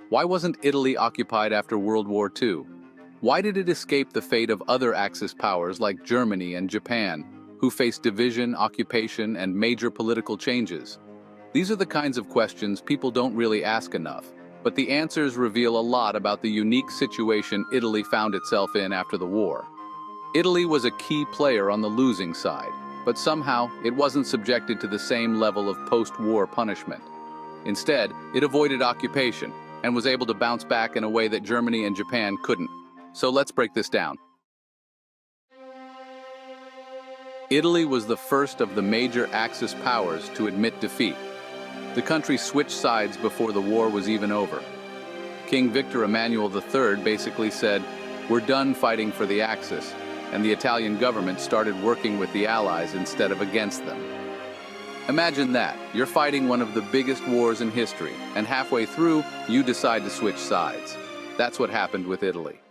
Why wasn't Italy occupied after World War II? Why did it escape the fate of other Axis powers like Germany and Japan, who faced division, occupation, and major political changes? These are the kinds of questions people don't really ask enough, but the answers reveal a lot about the unique situation Italy found itself in after the war. Italy was a key player on the losing side, but somehow it wasn't subjected to the same level of post-war punishment. Instead, it avoided occupation and was able to bounce back in a way that Germany and Japan couldn't. So let's break this down. Italy was the first of the major Axis powers to admit defeat. The country switched sides before the war was even over. King Victor Emmanuel III basically said, "We're done fighting for the Axis," and the Italian government started working with the Allies instead of against them. Imagine that. You're fighting one of the biggest wars in history, and halfway through, you decide to switch sides. That's what happened with Italy.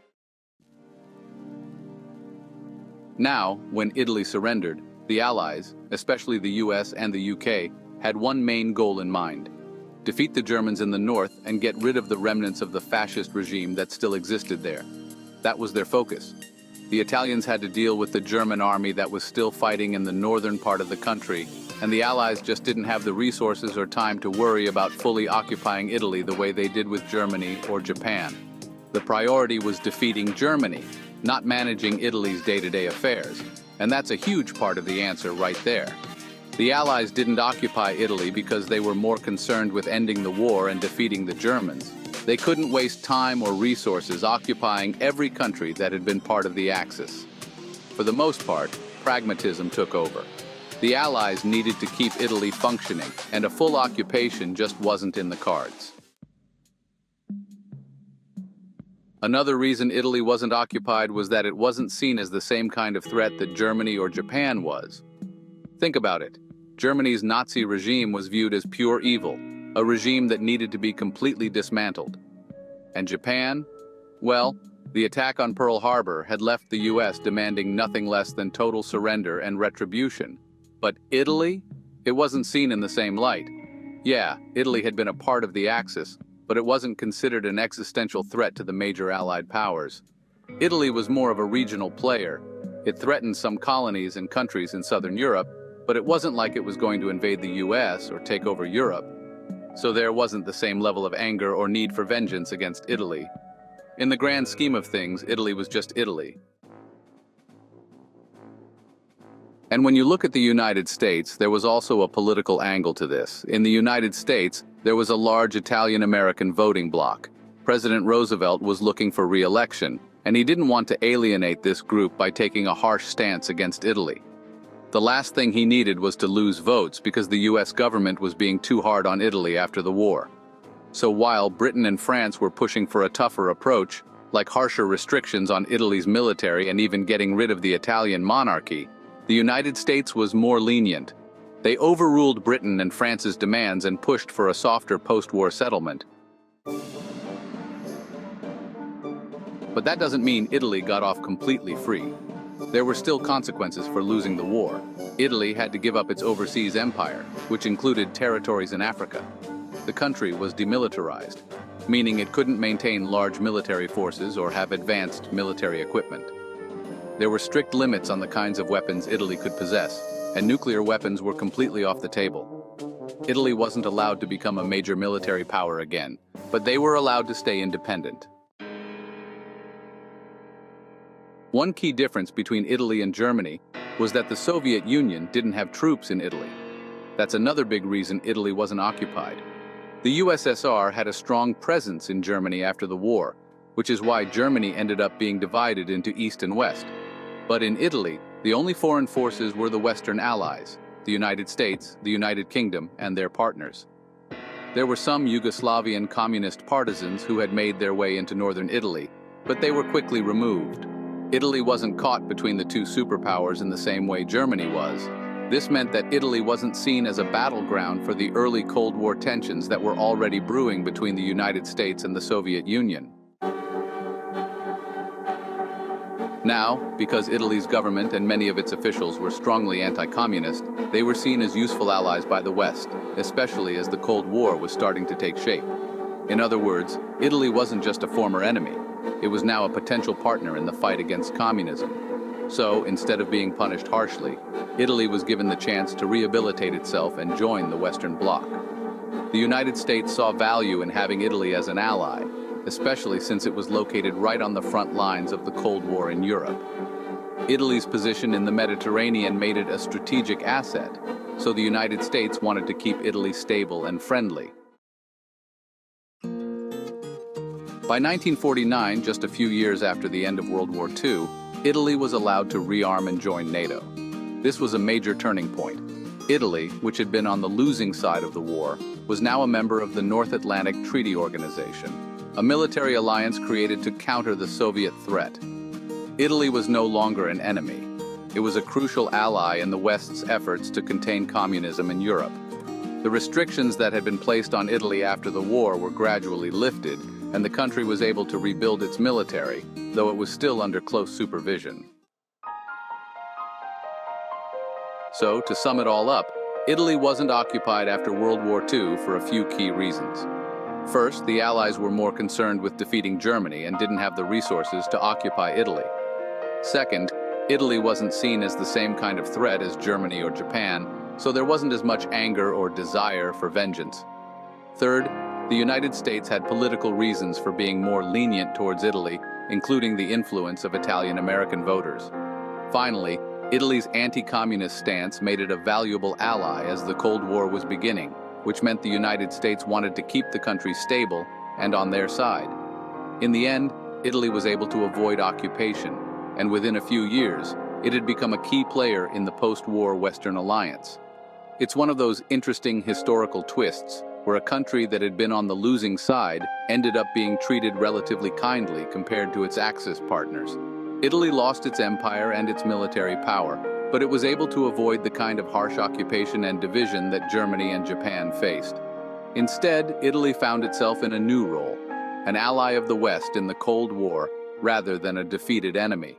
Now, when Italy surrendered, the Allies, especially the US and the UK, had one main goal in mind: defeat the Germans in the north and get rid of the remnants of the fascist regime that still existed there. That was their focus. The Italians had to deal with the German army that was still fighting in the northern part of the country, and the Allies just didn't have the resources or time to worry about fully occupying Italy the way they did with Germany or Japan. The priority was defeating Germany, not managing Italy's day-to-day affairs, and that's a huge part of the answer right there. The Allies didn't occupy Italy because they were more concerned with ending the war and defeating the Germans. They couldn't waste time or resources occupying every country that had been part of the Axis. For the most part, pragmatism took over. The Allies needed to keep Italy functioning, and a full occupation just wasn't in the cards. Another reason Italy wasn't occupied was that it wasn't seen as the same kind of threat that Germany or Japan was. Think about it. Germany's Nazi regime was viewed as pure evil, a regime that needed to be completely dismantled. And Japan? Well, the attack on Pearl Harbor had left the US demanding nothing less than total surrender and retribution. But Italy? It wasn't seen in the same light. Yeah, Italy had been a part of the Axis, but it wasn't considered an existential threat to the major Allied powers. Italy was more of a regional player. It threatened some colonies and countries in southern Europe, but it wasn't like it was going to invade the US or take over Europe. So there wasn't the same level of anger or need for vengeance against Italy. In the grand scheme of things, Italy was just Italy. And when you look at the United States, there was also a political angle to this. In the United States, there was a large Italian-American voting bloc. President Roosevelt was looking for re-election, and he didn't want to alienate this group by taking a harsh stance against Italy. The last thing he needed was to lose votes because the US government was being too hard on Italy after the war. So while Britain and France were pushing for a tougher approach, like harsher restrictions on Italy's military and even getting rid of the Italian monarchy, the United States was more lenient. They overruled Britain and France's demands and pushed for a softer post-war settlement. But that doesn't mean Italy got off completely free. There were still consequences for losing the war. Italy had to give up its overseas empire, which included territories in Africa. The country was demilitarized, meaning it couldn't maintain large military forces or have advanced military equipment. There were strict limits on the kinds of weapons Italy could possess, and nuclear weapons were completely off the table. Italy wasn't allowed to become a major military power again, but they were allowed to stay independent. One key difference between Italy and Germany was that the Soviet Union didn't have troops in Italy. That's another big reason Italy wasn't occupied. The USSR had a strong presence in Germany after the war, which is why Germany ended up being divided into East and West. But in Italy, the only foreign forces were the Western Allies, the United States, the United Kingdom, and their partners. There were some Yugoslavian communist partisans who had made their way into northern Italy, but they were quickly removed. Italy wasn't caught between the two superpowers in the same way Germany was. This meant that Italy wasn't seen as a battleground for the early Cold War tensions that were already brewing between the United States and the Soviet Union. Now, because Italy's government and many of its officials were strongly anti-communist, they were seen as useful allies by the West, especially as the Cold War was starting to take shape. In other words, Italy wasn't just a former enemy. It was now a potential partner in the fight against communism. So, instead of being punished harshly, Italy was given the chance to rehabilitate itself and join the Western Bloc. The United States saw value in having Italy as an ally, especially since it was located right on the front lines of the Cold War in Europe. Italy's position in the Mediterranean made it a strategic asset, so the United States wanted to keep Italy stable and friendly. By 1949, just a few years after the end of World War II, Italy was allowed to rearm and join NATO. This was a major turning point. Italy, which had been on the losing side of the war, was now a member of the North Atlantic Treaty Organization, a military alliance created to counter the Soviet threat. Italy was no longer an enemy. It was a crucial ally in the West's efforts to contain communism in Europe. The restrictions that had been placed on Italy after the war were gradually lifted, and the country was able to rebuild its military, though it was still under close supervision. So, to sum it all up, Italy wasn't occupied after World War II for a few key reasons. First, the Allies were more concerned with defeating Germany and didn't have the resources to occupy Italy. Second, Italy wasn't seen as the same kind of threat as Germany or Japan, so there wasn't as much anger or desire for vengeance. Third, the United States had political reasons for being more lenient towards Italy, including the influence of Italian-American voters. Finally, Italy's anti-communist stance made it a valuable ally as the Cold War was beginning, which meant the United States wanted to keep the country stable and on their side. In the end, Italy was able to avoid occupation, and within a few years, it had become a key player in the post-war Western alliance. It's one of those interesting historical twists where a country that had been on the losing side ended up being treated relatively kindly compared to its Axis partners. Italy lost its empire and its military power, but it was able to avoid the kind of harsh occupation and division that Germany and Japan faced. Instead, Italy found itself in a new role, an ally of the West in the Cold War rather than a defeated enemy.